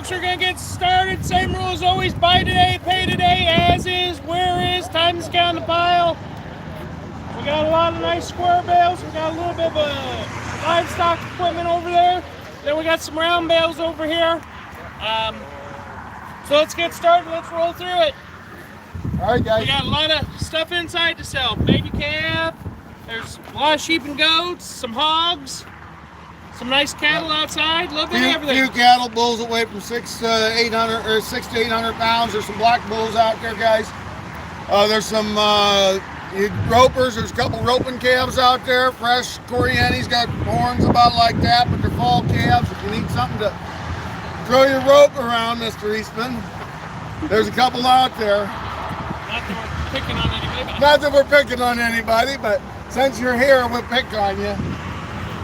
folks, we're gonna get started. Same rules always: buy today, pay today, as is, where is, time to count the pile. We got a lot of nice square bales. We got a little bit of livestock equipment over there. Then we got some round bales over here. So let's get started. Let's roll through it. All right, guys. We got a lot of stuff inside to sell. Baby calf. There's a lot of sheep and goats, some hogs, some nice cattle outside. A little bit of everything. Few cattle, bulls that weigh from 6 to 800 pounds. There's some black bulls out there, guys. There's some ropers. There's a couple roping calves out there. Fresh Corianni's got horns about like that, but they're fall calves. If you need something to throw your rope around, Mr. Eastman, there's a couple out there. Not that we're picking on anybody, but since you're here, we'll pick on you.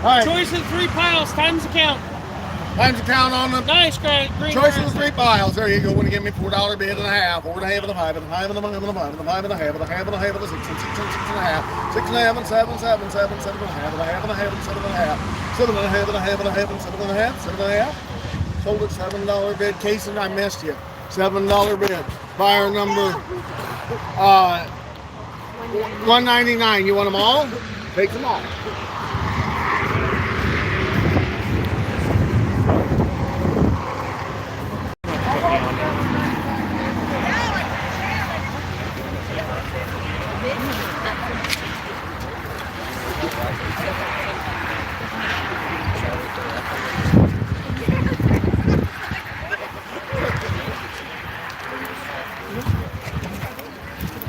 All right. Choice of 3 piles. Times to count. Times to count on them. Nice, green. Choice of the 3 piles. There you go. Want to give me $4 bid and a half. 4 and a half and a 5 and a 5 and a 5 and a 5 and a 5 and a half and a half and a half and a 6 and 6 and 6 and a half. 6 and a half and 7 and 7 and 7 and 7 and a half and a half and a half and 7 and a half. 7 and a half and a half and a half and 7 and a half. 7 and a half. Sold at $7 bid. Casey, I missed you. $7 bid. Buyer number 199. You want them all? Take them all.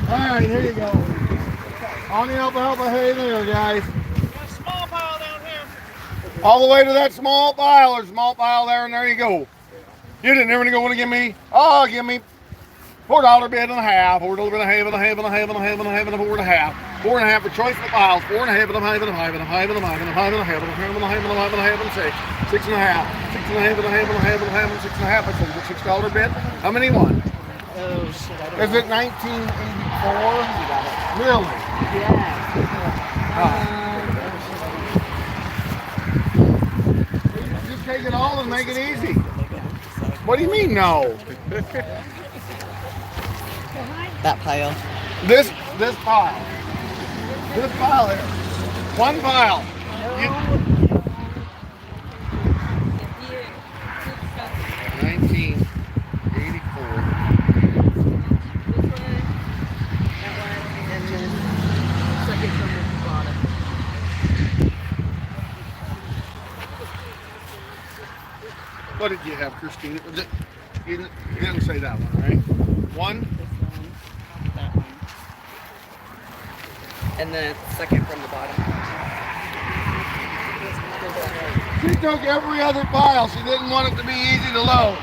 All right, here you go. On the alfalfa hay there, guys. Got a small pile down here. All the way to that small pile. There's a small pile there, and there you go. You didn't ever want to give me, give me $4 bid and a half. $4 bid and a half and a half and a half and a half and a half and a 4 and a half. 4 and a half for choice of the piles. 4 and a half and a 5 and a 5 and a 5 and a 5 and a 5 and a half and a 5 and a 5 and a 5 and a half and a 6. 6 and a half. 6 and a half and a half and a half and a half and 6 and a half. I sold the $6 bid. How many won? Oh, shit. Is it 1984? Really? Yeah. Just take it all and make it easy. What do you mean, no? That pile. This pile. This pile here. One pile. You, 1984. And then second from the bottom. What did you have, Christine? You didn't say that one, right? One? This one. That one. And then second from the bottom. She took every other pile. She didn't want it to be easy to load.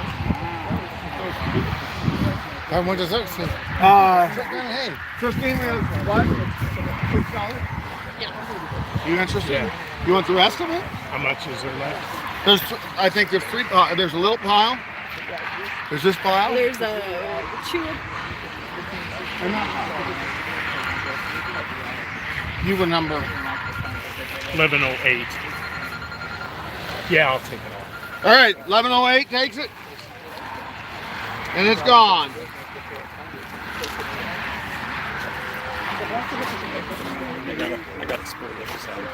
I went to 16. Hey, Christine, what? Yeah. You interested? Yeah. You want the rest of it? How much is there left? I think there's 3. There's a little pile. There's this pile. There's a two. And that pile. You were number 1108. Yeah, I'll take it all. All right, 1108 takes it. And it's gone. I got to split it aside.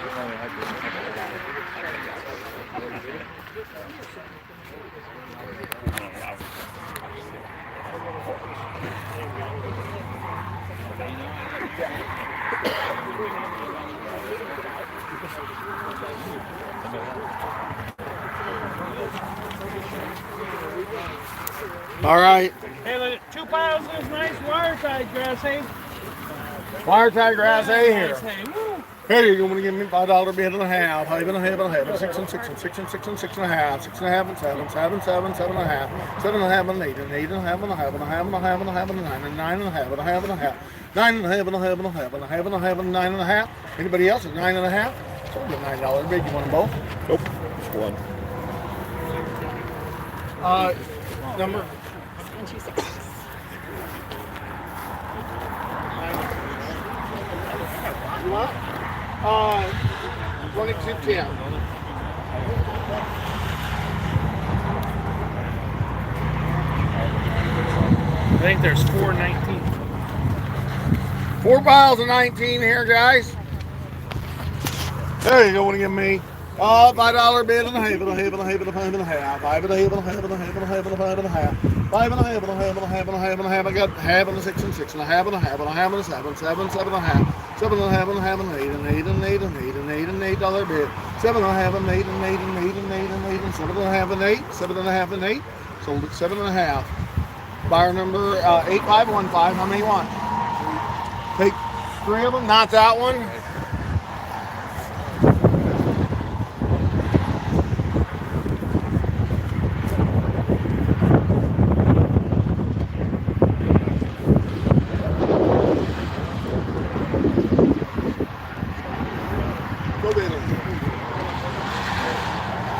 All right. Hey, look, 2 piles of this nice wire tied grass hay. Wire tie grass hay here. Nice hay. Woo. Here you go. Want to give me $5 bid and a half, 5 and a half and a half, 6 and 6 and 6 and 6 and 6 and a half, 6 and a half and 7, 7, 7, 7 and a half, 7 and a half and 8 and 8 and a half and a half and a half and a half and a half and a 9 and 9 and a half and a half and a half, 9 and a half and a half and a half and a half and a half and 9 and a half. Anybody else at 9 and a half? So we'll get $9 bid. You want them both? Nope, just one. Number 2210. I think there's 419. 4 piles of 19 here, guys. There you go. Want to give me $5 bid and a half, and a half, and a half, and a half, and a half, $5 and a half, and a half, and a half, and a half, and a half, and a half, $5 and a half, and a half, and a half, and a half, and a half. I got half and a 6 and 6 and a half and a half and a half and a 7, 7, 7 and a half, 7 and a half and a half and 8 and 8 and 8 and 8 and 8 and $8 bid, 7 and a half and 8 and 8 and 8 and 8 and 8 and 7 and a half and 8, 7 and a half and 8. Sold at 7 and a half. Buyer number 8515. How many you want? Take 3 of them. Not that one. Go bid them.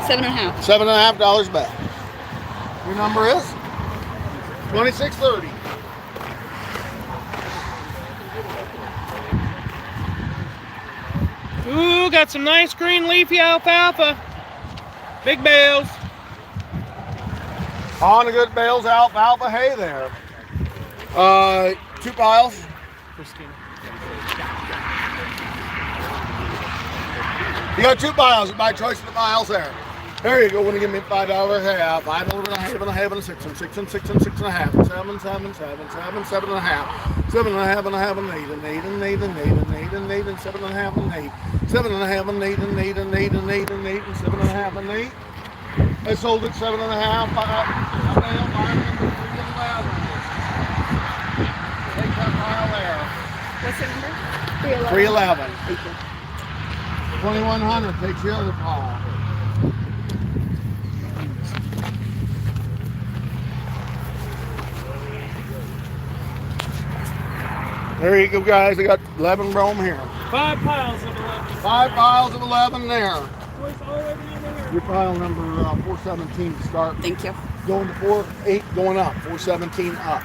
$7.5. $7.50 back. Your number is 2630. Ooh, got some nice green leafy alfalfa. Big bales. On the good bales, alfalfa hay there. 2 piles. Christina. You got 2 piles by choice of the piles there. There you go. Want to give me $5 half, $5 and a half and a half and a 6 and 6 and 6 and 6 and a half, 7, 7, 7, 7, 7 and a half, 7 and a half and a half and 8 and 8 and 8 and 8 and 8 and 8 and 7 and a half and 8, 7 and a half and 8 and 8 and 8 and 8 and 8 and 7 and a half and 8. I sold it 7 and a half. Take that pile there. What's the number? 311. 2100 takes the other pile. There you go, guys. I got 11 brome here. 5 piles of 11. 5 piles of 11 there. Boys already in there. Your pile number 417 to start. Thank you. Going to 48, going up. 417 up.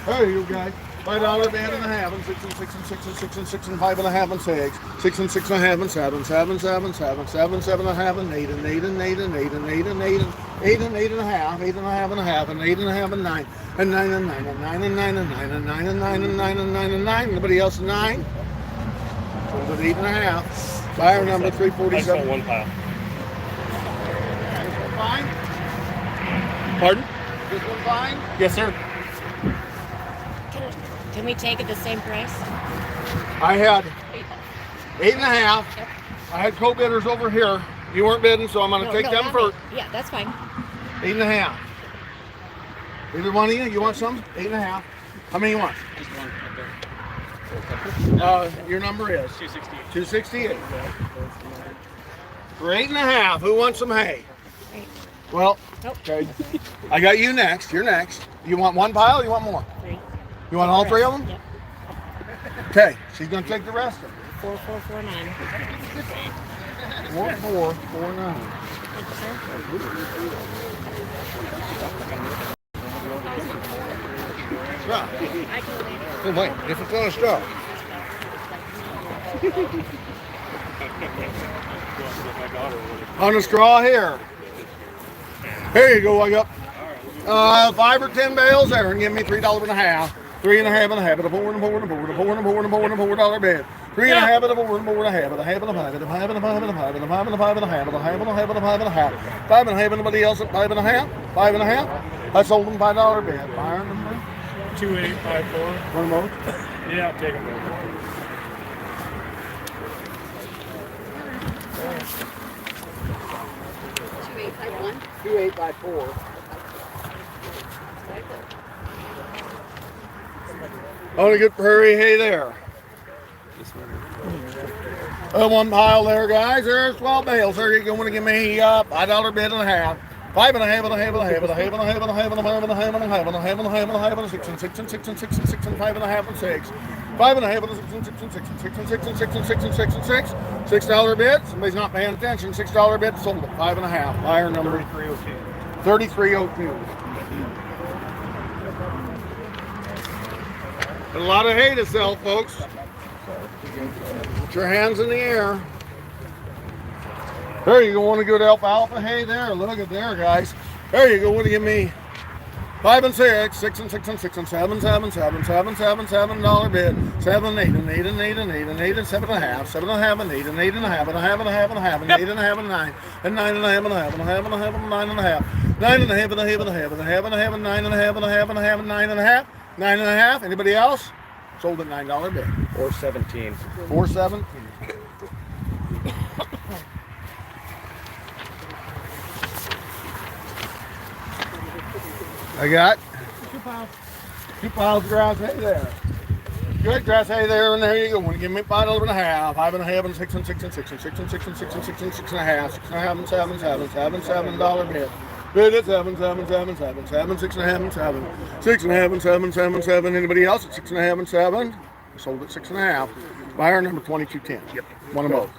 There you go, guys. $5 band and a half, and 6 and 6 and 6 and 6 and 6 and 5 and a half and 6, 6 and 6 and a half and 7, 7, 7, 7, 7, 7 and a half and 8 and 8 and 8 and 8 and 8 and 8 and 8 and 8 and a half, 8 and a half and a half and 8 and a half and 9 and 9 and 9 and 9 and 9 and 9 and 9 and 9 and 9 and 9 and 9. Anybody else 9? Sold at 8 and a half. Buyer number I just 347. want 1 pile. This one fine? Pardon? This one fine? Yes, sir. Can we take it the same price? I had 8 and a half. Yep. I had co-bidders over here. You weren't bidding, so I'm going to take them not first. me. Yeah, that's fine. 8 and a half. Either one of you, you want some? 8 and a half. How many you want? Just one up there. Your number is 268. 268. For 8 and a half, who wants some hay? Right. Well, Nope. okay. I got you next. You're next. You want 1 pile or you want more? 3. You want all 3 of them? Yep. Okay, she's going to take the rest of them. 4449. 4449. Thank you, sir. Right. I can wait. Oh, wait, different kind of stuff. On the straw here. Here you go. I got 5 or 10 bales there, and give me $3 and a half. 3 and a half and a half, and a 4 and a 4 and a 4 and a 4 and a 4 and a 4 and a $4 bed. 3 and a half and a 4 and a 4 and a half, and a half and a 5 and a 5 and a 5 and a 5 and a 5 and a 5 and a half, and a half and a half and a 5 and a half. 5 and a half, anybody else at 5 and a half? 5 and a half. I sold them $5 bed. Buyer number 2854. one more. Yeah, take them. 2851. 2854. On a good prairie hay there. 1 pile there, guys. There's 12 bales. There you go. Want to give me $5 bid and a half. 5 and a half and a half and a half and a half and a half and a half and a half and a half and a half and a half and a half and a half and a 6 and 6 and 6 and 6 and 6 and 5 and a half and 6. 5 and a half and a 6 and 6 and 6 and 6 and 6 and 6 and 6 and 6 and 6. $6 bid. Somebody's not paying attention. $6 bid sold at 5 and a half. Buyer number 3302. A lot of hay to sell, folks. Put your hands in the air. There you go. Want to go to alfalfa hay there? Look at there, guys. There you go. Want to give me 5 and 6, 6 and 6 and 6 and 7, 7, 7, 7, 7, $7 bid. 7 and 8 and 8 and 8 and 8 and 8 and 7 and a half, 7 and a half and 8 and 8 and a half and a half and a half and a half and 8 and a half and 9 and 9 and a half and a half and a half and a half and 9 and a half, 9 and a half and a half and a half and a half and a half and 9 and a half and a half and a half and 9 and a half, 9 and a half. Anybody else? Sold at $9 bid. 417. 417. I got 2 piles of grass hay there. Good grass hay there, and there you go. Want to give me $5 and a half, 5 and a half, and 6 and 6 and 6 and 6 and 6 and 6 and 6 and 6 and a half, 6 and a half and 7, 7, 7, $7 bid. Bid at 7, 7, 7, 7, 7, 6 and a half and 7, 6 and a half and 7, 7, 7. Anybody else at 6 and a half and 7? Sold at 6 and a half. Buyer number 2210. Yep. One of both.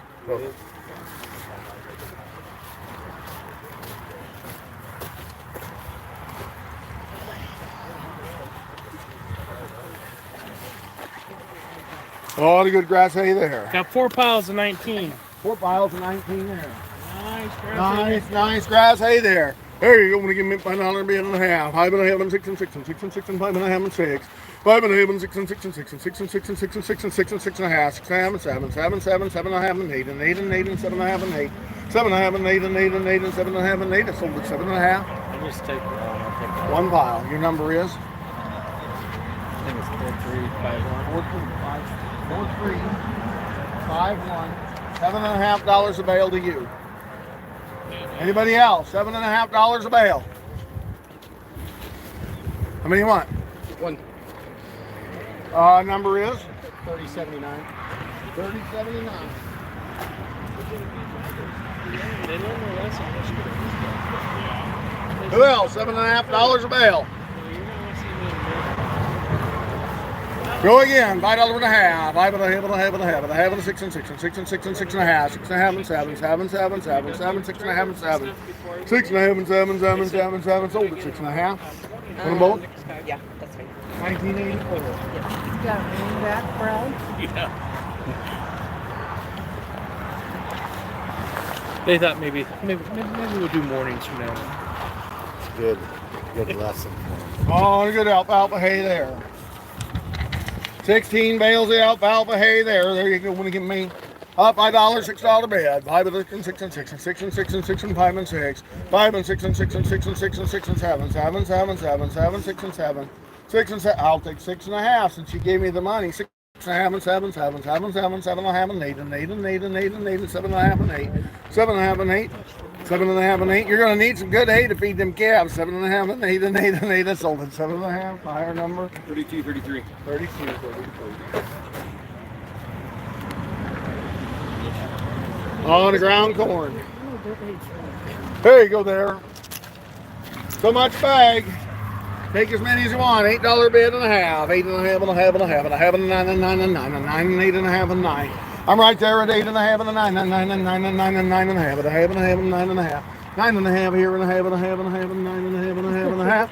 Oh, the good grass hay there. Got 4 piles of 19. 4 piles of 19 there. Nice grass. Nice grass hay there. There you go. Want to give me $5 bid and a half. 5 and a half and 6 and 6 and 6 and 6 and 5 and a half and 6. 5 and a half and 6 and 6 and 6 and 6 and 6 and 6 and 6 and 6 and 6 and a half. 6 and a half and 7. 7, 7, 7 and a half and 8 and 8 and 8 and 7 and a half and 8. 7 and a half and 8 and 8 and 8 and 7 and a half and 8. I sold at 7 and a half. I'll just take that. 1 pile. Your number is? I think it's 4351. 4351. $7.50 a bale to you. Anybody else? $7.50 a bale. How many you want? 1. Number is? 3079. 3079. Who else? $7.50 a bale. Go again. $5 and a half. 5 and a half and a half and a half and a half and 6 and 6 and 6 and 6 and 6 and a half. 6 and a half and 7. 7, 7, 7, 7, 6 and a half and 7. 6 and a half and 7, 7, 7, 7. Sold at 6 and a half. On a boat? Yeah, that's right. 1984. Got it back, Brad? Yeah. They thought maybe we'll do mornings from now on. Good lesson. Oh, good alfalfa hay there. 16 bales of alfalfa hay there. There you go. Want to give me $5, $6 bed. 5 and 6 and 6 and 6 and 6 and 6 and 6 and 5 and 6. 5 and 6 and 6 and 6 and 6 and 6 and 7. 7, 7, 7, 7, 6 and 7. 6 and 7. I'll take 6 and a half since you gave me the money. 6 and a half and 7, 7, 7, 7, 7 and a half and 8 and 8 and 8 and 8 and 8 and 7 and a half and 8. 7 and a half and 8. 7 and a half and 8. You're going to need some good hay to feed them calves. 7 and a half and 8 and 8 and 8. That's sold at 7 and a half. Higher number. 32, 33. 32. On the ground corn. There you go there. So much bag. Take as many as you want. $8 bid and a half. 8 and a half and a half and a half and a half and a 9 and 9 and 9 and 9 and 8 and a half and 9. I'm right there at 8 and a half and a 9 and 9 and 9 and 9 and 9 and a half and a half and a half and 9 and a half. 9 and a half here and a half and a half and a half and 9 and a half and a half and a half.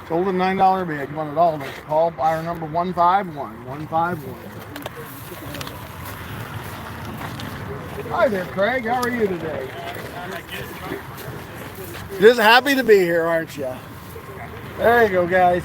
Sold at $9 bid. You want it all next. Call buyer number 151. 151. Hi there, Craig. How are you today? Just happy to be here, aren't you? There you go, guys.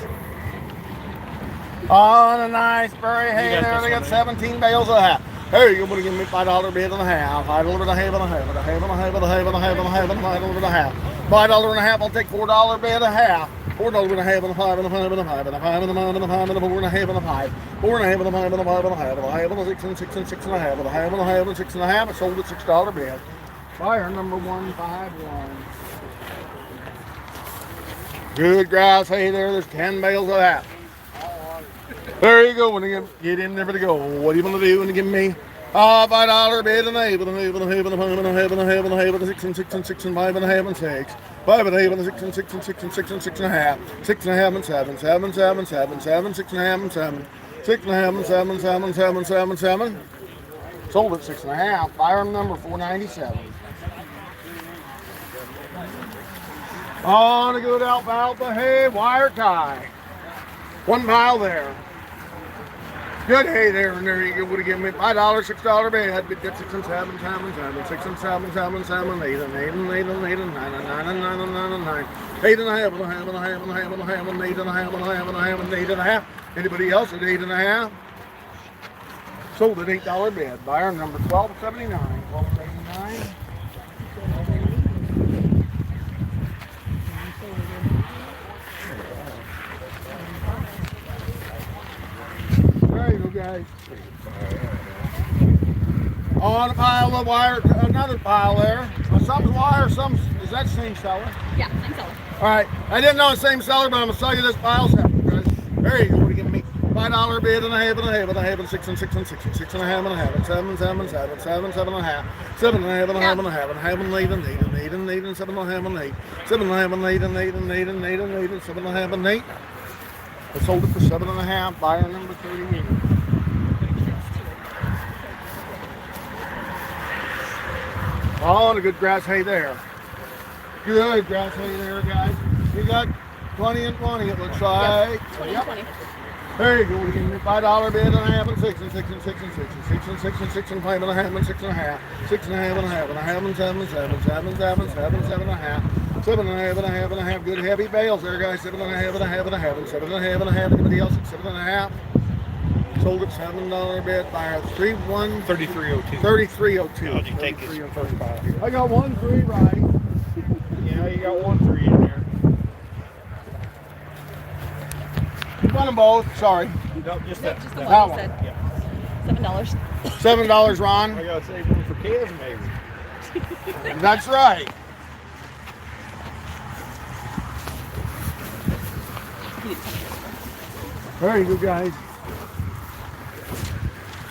On a nice prairie hay there. They got 17 bales of half. There you go. Going to give me $5 bid and a half. $5 and a half and a half and a half and a half and a half and a half and a half and a half and a half. $5 and a half. I'll take $4 bid a half. $4 and a half and a 5 and a 5 and a 5 and a 5 and a 5 and a 5 and a 4 and a half and a 5. 4 and a half and a 5 and a 5 and a half and a half and a 6 and 6 and 6 and a half and a half and a half and 6 and a half. It sold at $6 bid. Buyer number 151. Good grass hay there. There's 10 bales of that. There you go. When you get in there to go, what are you going to do when you give me $5 bid and a half and a half and a half and a half and a half and a half and a half and 6 and 6 and 6 and 5 and a half and 6. 5 and a half and 6 and 6 and 6 and 6 and 6 and a half. 6 and a half and 7. 7, 7, 7, 7, 6 and a half and 7. 6 and a half and 7, 7, 7, 7, 7. Sold at 6 and a half. Buyer number 497. On a good alfalfa hay, wire tie. 1 pile there. Good hay there, and there you go. Would have given me $5, $6 bid. But get 6 and 7, 7, 7, 6 and 7, 7, 7, 8 and 8 and 8 and 8 and 9 and 9 and 9 and 9 and 9. 8 and a half and a half and a half and a half and a half and 8 and a half and a half and a half and 8 and a half. Anybody else at 8 and a half? Sold at $8 bid. Buyer number 1279. 1279. There you go, guys. On a pile of wire, another pile there. Some's wire, some is that same seller? Yeah, same seller. All right, I didn't know the same seller, but I'm gonna sell you this pile separate, guys. There you go. What are you giving me? $5 bid and a half and a half and a half and 6 and 6 and 6 and 6 and a half and a half and 7 7 7 7 7 and a half 7 and a half and a half and a half and a half and 8 and 8 and 8 and 8 and 7 and a half and 8 7 and a half and 8 and 8 and 8 and 8 and 8 and 7 and a half and 8. I sold it for 7 and a half. Buyer number 38. Oh, and a good grass hay there. Good grass hay there, guys. You got 20 and 20, it looks like. 20 Yep. 20. There you go. We give me $5 bid and a half and 6 and 6 and 6 and 6 and 6 and 6 and 6 and 5 and a half and 6 and a half 6 and a half and a half and a half and 7 and 7 7 7 7 7 and a half 7 and a half and a half and a half. Good heavy bales there, guys. 7 and a half and a half and a half and 7 and a half and a half. Anybody else at 7 and a half? Sold at $7 bid. Buyer 31 3302. 3302. How'd you take his first pile here? I got 1 3 right. Yeah, you got 1 3 in there. One of both. Sorry. No, just No, that. just the That one one. you said. Yeah. $7. $7, Ron. I gotta save one for kids, maybe. That's right. There you go, guys.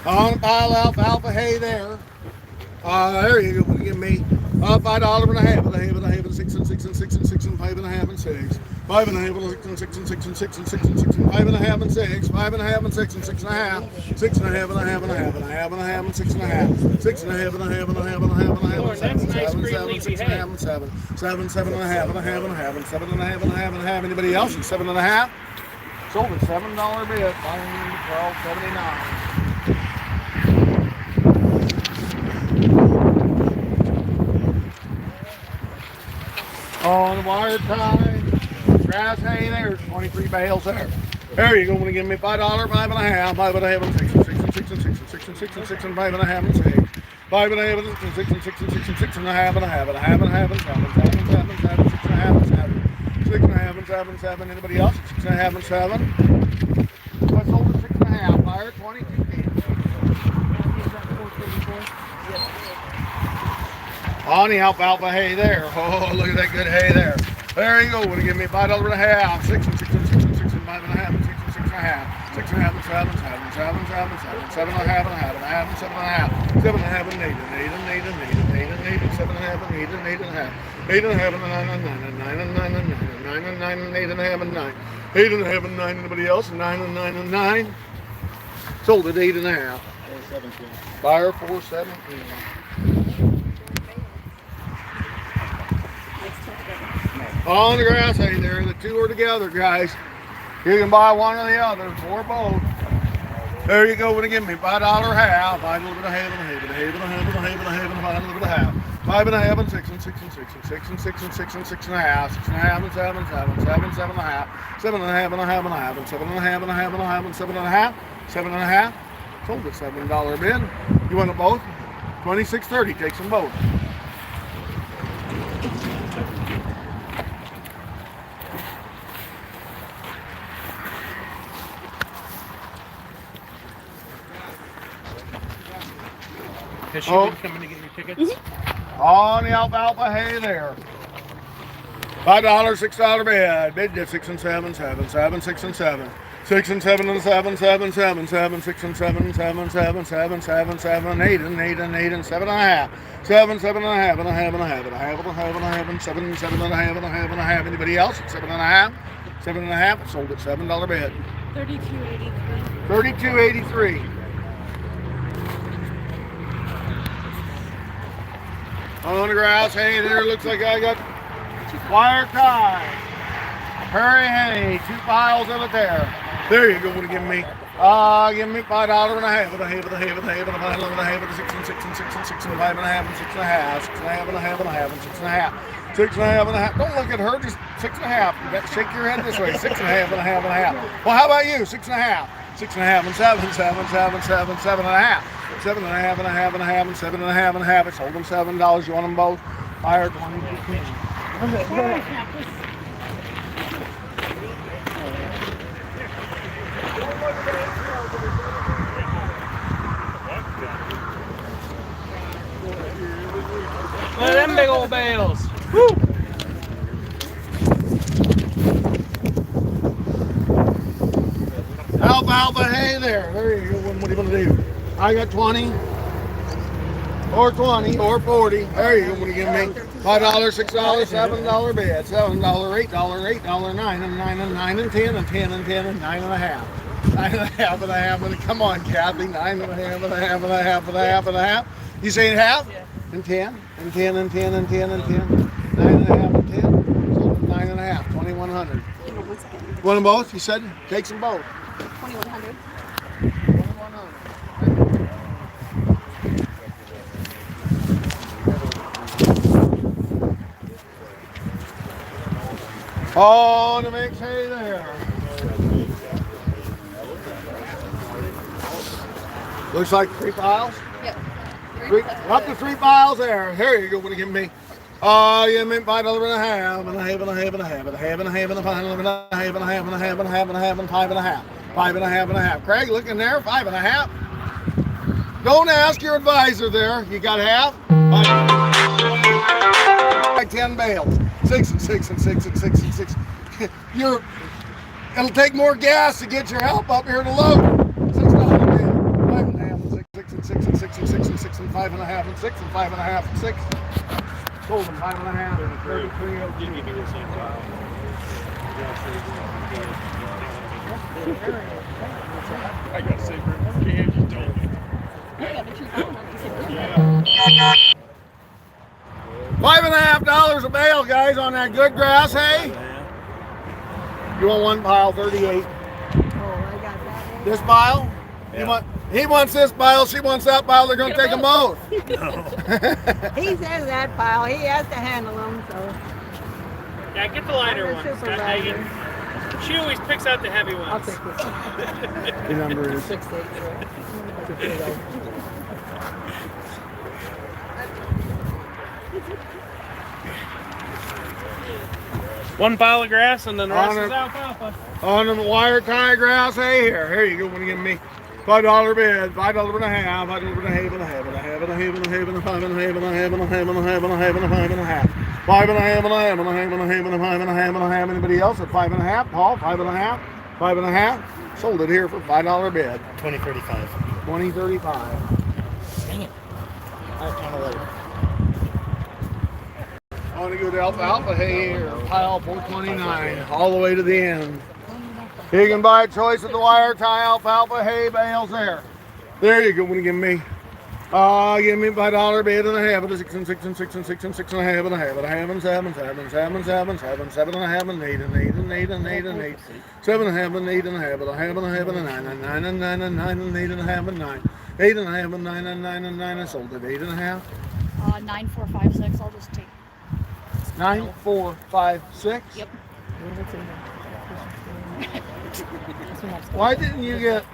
On a pile of alfalfa hay there. There you go. Give me $5 and a half and a half and a half and 6 and 6 and 6 and 6 and 5 and a half and 6. 5 and a half and 6 and 6 and 6 and 6 and 6 and 6 and 5 and a half and 6. 5 and a half and 6 and 6 and a half. 6 and a half and a half and a half and a half and a half and 6 and a half. 6 and a half and a half and a half and a half and a half and 7 7 7 6 and a half and 7 7 7 and a half and a half and a half and 7 and a half and a half and a half. Anybody else at 7 and a half? Sold at $7 bid. Buying number 1279. On the wire tie, grass hay there, 23 bales there. There you go. Want to give me $5, 5 and a half, 5 and a half, and 6 and 6 and 6 and 6 and 6 and 6 and 6 and 5 and a half and 6. 5 and a half and 6 and 6 and 6 and 6 and a half and a half and a half and a half and 7 7 7 7 6 and a half and 7 6 and a half and 7 7. Anybody else? 6 and a half and 7. I sold at 6 and a half. Buyer 22 feet. On the alfalfa hay there. Oh, look at that good hay there. There you go. Want to give me $5 and a half. 6 and 6 and 6 and 6 and 5 and a half and 6 and 6 and a half. 6 and a half and 7 7 7 7 7 7 and a half and a half and a half and 7 and a half. 7 and a half and 8 and 8 and 8 and 8 and 8 and 8 and 7 and a half and 8 and 8 and a half. 8 and a half and 9 and 9 and 9 and 9 and 9 and 9 and 9 and 8 and a half and 9. 8 and a half and 9. Anybody else? 9 and 9 and 9. Sold at 8 and a half. 417. Buyer 417. On the grass hay there, the two are together, guys. You can buy one or the other, or both. There you go. Want to give me $5 half, 5 a little bit of half and a half and a half and a half and a half and a half and a half and a little bit of half. 5 and a half and 6 and 6 and 6 and 6 and 6 and 6 and 6 and a half, 6 and a half and 7 and 7 7 7 and a half, 7 and a half and a half and a half and 7 and a half and a half and a half and 7 and a half, 7 and a half. Sold at $7 bid. You want them both? $26.30. Takes them both. Has she Oh. been coming to get your tickets? On the alfalfa hay there. $5, $6 bid. Bid to 6 and 7, 7, 7, 6 and 7. 6 and 7 and 7, 7, 7, 7, 6 and 7, 7, 7, 7, 7, 7, 8 and 8 and 8 and 7 and a half. 7, 7 and a half and a half and a half and a half and a half and a half and 7, 7 and a half and a half and a half. Anybody else at 7 and a half? 7 and a half. Sold at $7 bid. $32.83. $32.83. On the grass hay there, looks like I got wire tie, prairie hay, 2 piles of it there. There you go. Want to give me $5 and a half and a half and a half and a half and a half and a half and 6 and 6 and 6 and 6 and 5 and a half and 6 and a half, 6 and a half and a half and a half and 6 and a half, 6 and a half and a half. Don't look at her, just 6 and a half. You got to shake your head this way. 6 and a half and a half and a half. Well, how about you? 6 and a half. 6 and a half and 7, 7, 7, 7, 7 and a half. 7 and a half and a half and a half and 7 and a half and a half. I sold them $7. You want them both? Higher 20, 15. Look at them big old bales. Woo! Alfalfa hay there. There you go. What do you want to do? I got 20 or 20 or 40. There you go. What do you give me? $5, $6, $7 bid, $7, $8, $8, $9 and 9 and 9 and 10 and 10 and 10 and 9 and a half. 9 and a half and a half. And come on, Kathy. 9 and a half and a half and a half and a half and a half. You saying half? Yeah. And 10 and 10 and 10 and 10 and 10. 9 and a half and 10. So 9 and a half. 2,100. Hang on 1 second. Want them both? You said take them both. 2,100. Oh, to make hay there. Looks like 3 piles. Yep. Up to 3 piles there. Here you go. What do you give me? Oh, you meant $5 and a half, and a half, and a half, and a half, and a half, and a half, and a half, and a half, and a half, and a half, and a half, and a half, and 5 and a half. 5 and a half and a half. Craig, look in there. 5 and a half. Don't ask your advisor there. You got half? 10 bales. 6 and 6 and 6 and 6 and 6. It'll take more gas to get your help up here to load. $6 a bale. 5 and a half and 6 and 6 and 6 and 6 and 6 and 5 and a half and 6 and 5 and a half and 6. Sold them 5 and a half. 33. I got to say, Candy told me. $5.50 a bale, guys, on that good grass hay. You want 1 pile, 38. Oh, I got that. This pile? Yeah. He wants this pile, she wants that pile. They're going to take them both. He says that pile. He has to handle them, so. Yeah, get the lighter I'm one, a Scott supervisor. Hagen. She always picks out the heavy ones. I'll take this one. The number is 6 8 1 pile of grass and then the rest On is it. alfalfa. on the wire tie grass hay here. Here you go. When you give me $5 bid, $5 and a half, $5 and a half, and a half, and a half, and a half, and a half, and a 5 and a half, and a half, and a half, and a half, and a half, and a 5 and a half. 5 and a half, and a half, and a half, and a half, and a 5 and a half, and a half. Anybody else at 5 and a half? Paul, 5 and a half, 5 and a half. Sold it here for $5 bid. 2035. 2035. Dang it. I have time later. I want to go to alfalfa hay here, pile 429, all the way to the end. You can buy a choice of the wire tie alfalfa hay bales there. There you go. When you give me, give me $5 bid and a half, and a 6 and 6 and 6 and 6 and 6 and a half, and a half, and a half, and 7, 7, 7, 7, 7, 7 and a half, and 8 and 8 and 8 and 8 and 8, 7 and a half and 8 and a half, and a half and a half and a 9 and 9 and 9 and 9 and 8 and a half and 9, 8 and a half and 9 and 9 and 9. I sold it 8 and a half. 9 4 5 6. I'll just take. 9, 4, 5, 6. Yep. Why didn't you get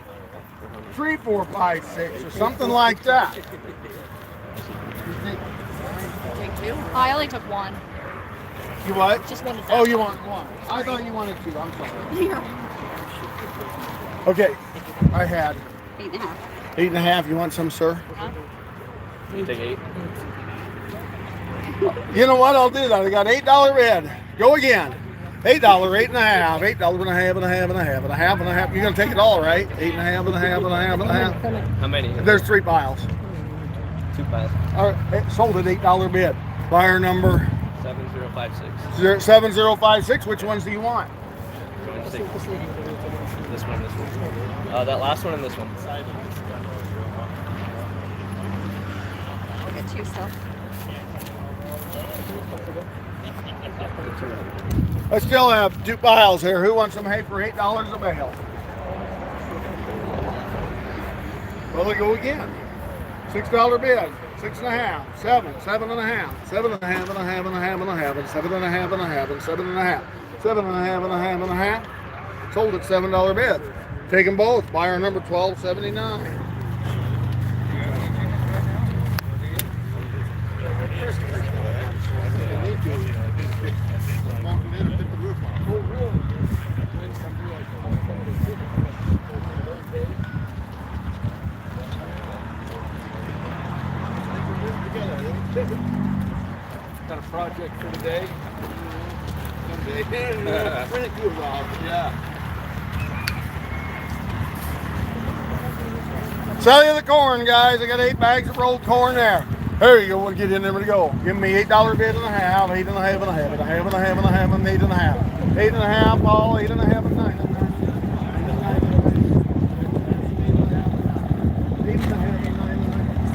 3, 4, 5, 6 or something like that? Take 2. I only took 1. You what? Just wanted that. Oh, you want one. I thought you wanted 2. I'm sorry. Here. Okay, I had 8.5. 8.5. You want some, sir? Huh? You take 8. You know what? I'll do that. I got $8 bid. Go again. $8, 8.5, $8 and a half, and a half, and a half, and a half, and a half, and a half. You're gonna take it all, right? 8.5, and a half, and a half, and a half. How many? There's 3 piles. 2 piles. All right, sold at $8 bid. Buyer number 7056. 7056. Which ones do you want? This one, this one. That last one and this one. I'll get 2 still. I still have 2 piles here. Who wants some hay for $8 a bale? Well, we go again. $6 bid. 6 and a half, 7, 7 and a half, 7 and a half and a half and a half and a half, and 7 and a half and a half, and 7 and a half, 7 and a half and a half and a half. Sold at $7 bid. Take them both. Buyer number 1279. Got a project for today. Yeah. Sell you the corn, guys. I got 8 bags of rolled corn there. There you go. We'll get in there to go. Give me $8 bid and a half, 8 and a half and a half, and a half and a half and a half, and 8 and a half. 8 and a half, Paul, 8 and a half and 9 and a half.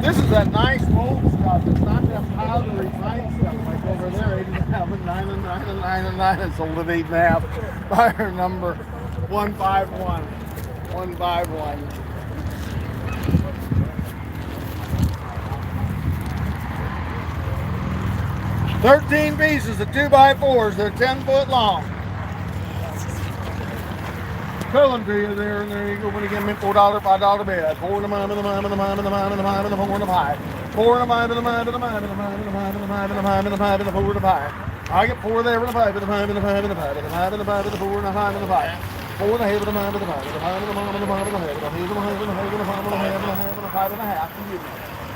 This is that nice old stuff. It's not that powdery fine stuff like over there. 8 and a half and 9 and 9 and 9 and 9. It's sold at 8 and a half. Buyer number 151. 151. $13 pieces of 2x4s. They're 10 foot long. Tell them to you there, and there you go. When you give me $4, $5 bid. 4 and a mime and a mime and a mime and a mime and a mime and a 4 and a 5. 4 and a mime and a mime and a mime and a mime and a mime and a mime and a mime and a mime and a 4 and a 5. I get 4 there and a 5 and a mime and a 5 and a 5 and a mime and a 5 and a 4 and a 5 and a 5. 4 and a half and a mime and a 5 and a 5 and a mime and a mime and a half and a half and a half and a half and a half and a half and a half and a half and a 5 and a half.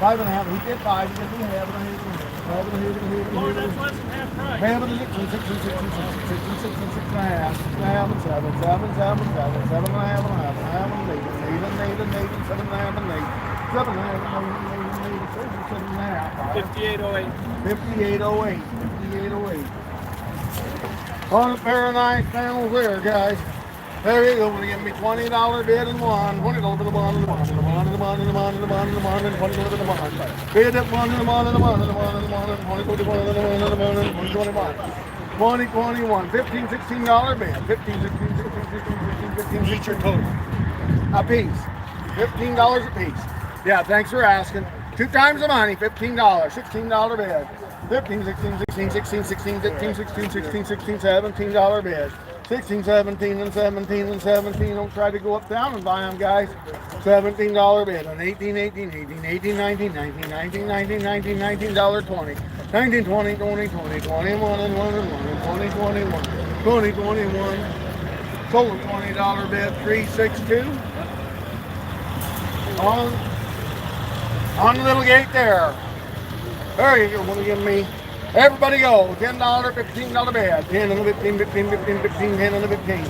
5 and a half. He did 5. He gives me half and a half and a half. Lord, that's less than half price. Half and 6 and 6 and 6 and 6 and 6 and 6 and a half. 6 and a half and 7, 7, 7, 7, 7 and a half and a half and a half and 8 and 8 and 8 and 8 and 7 and a half and 8. 7 and a half and 8 and 8 and 8 and 7 and a half. 5808. 5808. 5808. On a pair of nice panels there, guys. There you go. When you give me $20 bid and one, $20 for the one and the one and the one and the one and the one and the one and the one and $20 for the one. Bid at one and the one and the one and the one and the one and 2021 and the one and the one and 2021. 2021. $15, $16 bid. 15, 16, 16, 16, 15, 16 total. A piece. $15 a piece. Yeah, thanks for asking. 2 times the money. $15. $16 bid. 15, 16, 16, 16, 16, 15, 16, 16, 16, $17 bid. 16, 17, and 17, and 17. Don't try to go up down and buy them, guys. $17 bid on 18, 18, 18, 18, 19, 19, 19, 19, 19, $19.20. 19, 20, 20, 20, 21, and 1, and 1, and 20, 21. 20, 21. Sold $20 bid, 362. On the little gate there. There you go. Want to give me. Everybody go. $10, $15 bid. 10 and the 15, 15, 15, 15, 10 and the 15.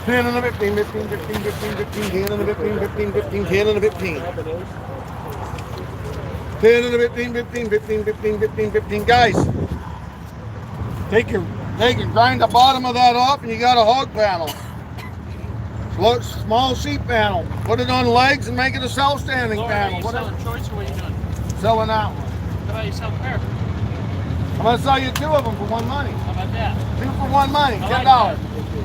10 and the 15, 15, 15, 15, 15, 10 and the 15, 15, 15, 10 and the 15. 10 and the 15, 15, 15, 15, 15, 15. Guys, take your grind the bottom of that up and you got a hog panel. Small sheep panel. Put it on legs and make it a self-standing panel. Are you selling choice or what are you doing? Selling that one. How about you sell a pair? I'm going to sell you 2 of them for 1 money. How about that? 2 for 1 money, $10.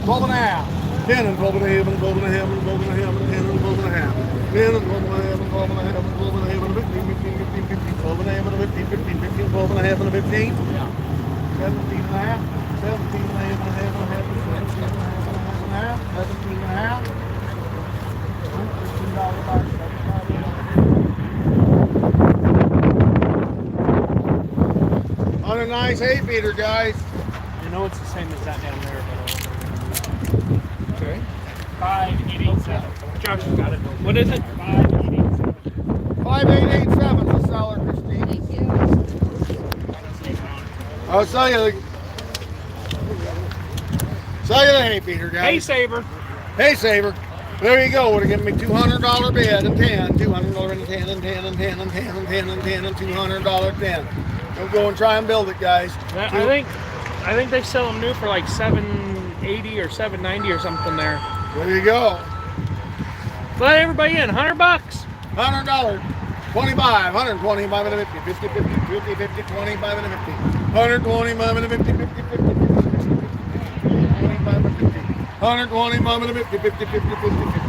12 and a half. 10 and 12 and a half and 12 and a half and 12 and a half and 10 and 12 and a half. 10 and 12 and a half and 12 and a half and 12 and a half and 15, 15, 15, 15, 12 and a half and 15, 15, 15, 12 and a half and 15. Yeah. 17 and a half. 17 and a half and a half and a half and 17 and a half and a half and a half. 17 and a half. $15 back. On a nice hay feeder, guys. You know it's the same as that down there, but Okay. 5887. Josh got it. What is it? 5887. 5887 is the seller, Christine. Thank you. I'll sell you the hay feeder, guys. Hey, Saver. Hey, Saver. There you go. Would have given me $200 bid and 10, $200 and 10 and 10 and 10 and 10 and 10 and 10 and $200 10. We'll go and try and build it, guys. I think they sell them new for like $780 or $790 or something there. There you go. Let everybody in. $100. $100. 25, 120, 5 and 50, 50, 50, 50, 50, 20, 5 and 50. 120, 5 and 50, 50, 50, 50, 25 and 50. 120, 5 and 50, 50, 50, 50, 50.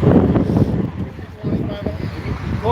25 and 50. 25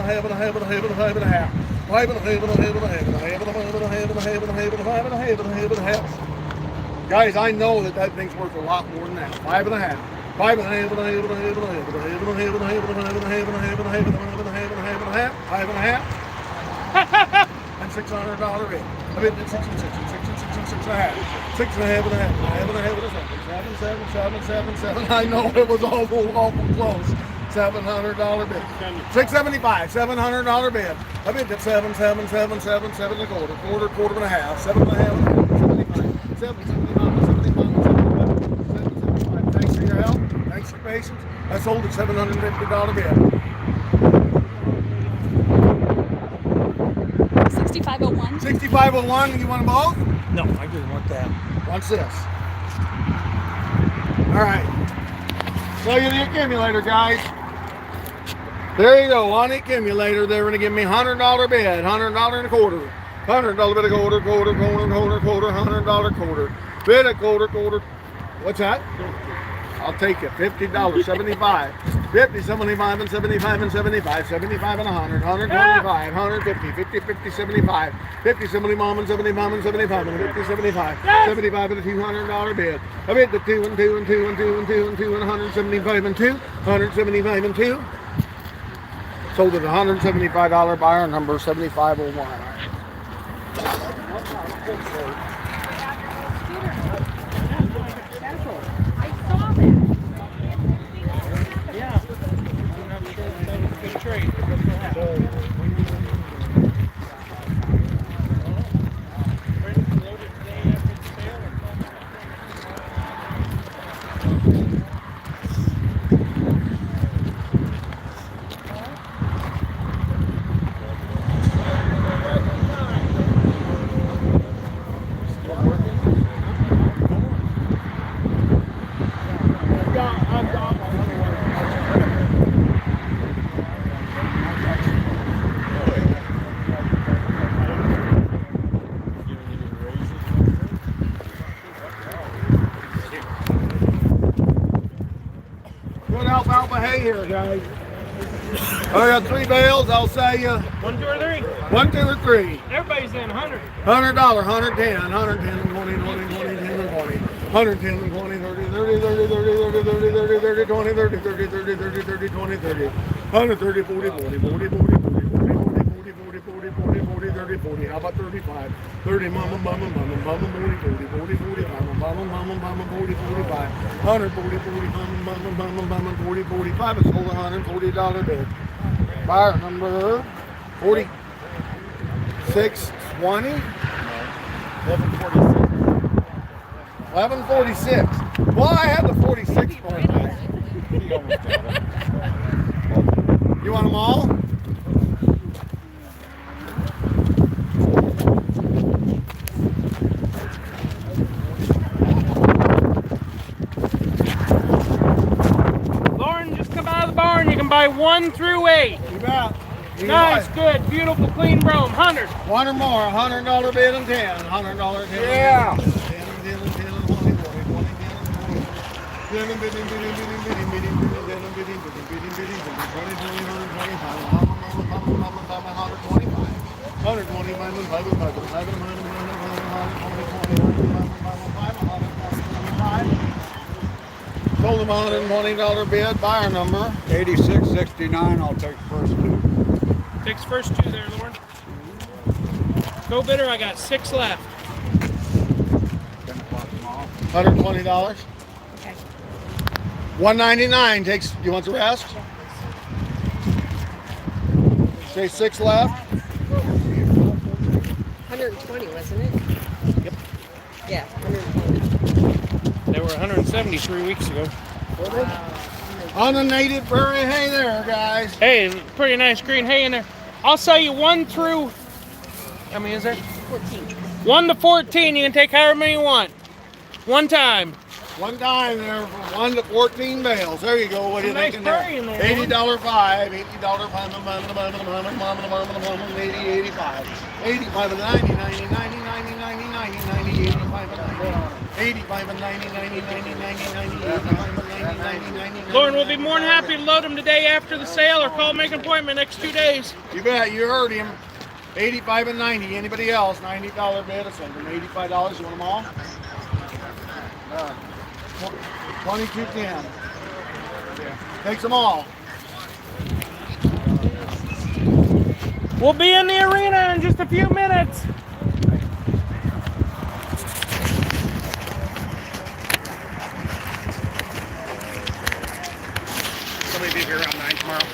a half and a half and a half and a half and a half. 5 and a half and a half and a half and a half and a half and a half and a half and a half and a half and a half and a half and a half. Guys, I know that thing's worth a lot more than that. 5 and a half. 5 and a half and a half and a half and a half and a half and a half and a half and a half and a half and a half and a half and a half and a half and a half and a half. 5 and a half. And $600 bid. I bid at 6 and 6 and 6 and 6 and 6 and a half. 6 and a half and a half and a half and a half and a half. 7. I know it was awful close. $700 bid. 675. $700 bid. I bid at 7 and a quarter. Quarter and a half. 7 and a half. 75. Thanks for your help. Thanks for your patience. I sold at $750 bid. 6501. 6501. You want them both? No, I just want that. What's this? All right. So you the accumulator, guys. There you go. On the accumulator, they're going to give me $100 bid. $100 and a quarter. $100 bid a quarter. $100 quarter. Bid a quarter. What's that? I'll take it. $50. 75. 50, 75 and 75 and 75. 75 and 100. 125. 150. 50, 75. 50, 75 and 75 and 75 and 50, 75. 75 and a $200 bid. I bid the 2 and 2 and 2 and 2 and 2 and 2 and 175 and 2. 175 and 2. Sold at $175 buyer number 7501. Good alfalfa hay here, guys. I got 3 bales. I'll say 1, 2, or 3. 1, 2, or 3. Everybody's in 100. $100, 110, 110, 20, 20, 20, 10, and 20. 110, 20, 30, 30, 30, 30, 30, 30, 30, 30, 20, 30, 30, 30, 30, 30, 20, 30. 130, 40, 40, 40, 40, 40, 40, 40, 40, 40, 30, 40. How about 35? 30, mama, 40, 40, 40, mama, 40, 45. 140, 40, mama, 40, 45. I sold $140 bid. Buyer number 4620. 1146. Well, I had the 46 for You almost got it. You want them all? Lauren, just come out of the barn. You can buy 1 through 8. You bet. You Nice, buy good, beautiful, clean brome. 100. one or more, $100 bid and 10. $100 10. Yeah. 10 and 10 and 10 and 20, 20, 20, 10 and 20. 10 and 125. Sold them $120 bid, buyer number. 86.69. I'll take the first two. Takes first 2 there, Lauren. Go bidder, I got 6 left. $120. Okay. $199 takes. You want the rest? Say 6 left. 120, wasn't it? Yep. Yeah, 120. They were 170 3 weeks ago. On the native prairie hay there, guys. Hey, pretty nice green hay in there. I'll sell you 1 through, how many is there? 14. 1 to 14. You can take however many you want. One time. One time there from 1 to 14 bales. There you go. What do you Nice think? prairie in there, $80 5, $80 5, 80, 85, 85 and 90, 90, 90, 90, 90, 90, 90, 85 and 90, 85 and 90, 90, 90, 90, 90, 85 and 90, 90, 90. Lauren, we'll be more than happy to load them today after the sale or call, make an appointment next 2 days. You bet. You heard him. 85 and 90. Anybody else? $90 bid. I send them $85. You want them all? 22.10. Takes them all. We'll be in the arena in just a few minutes. Somebody be here around 9 tomorrow.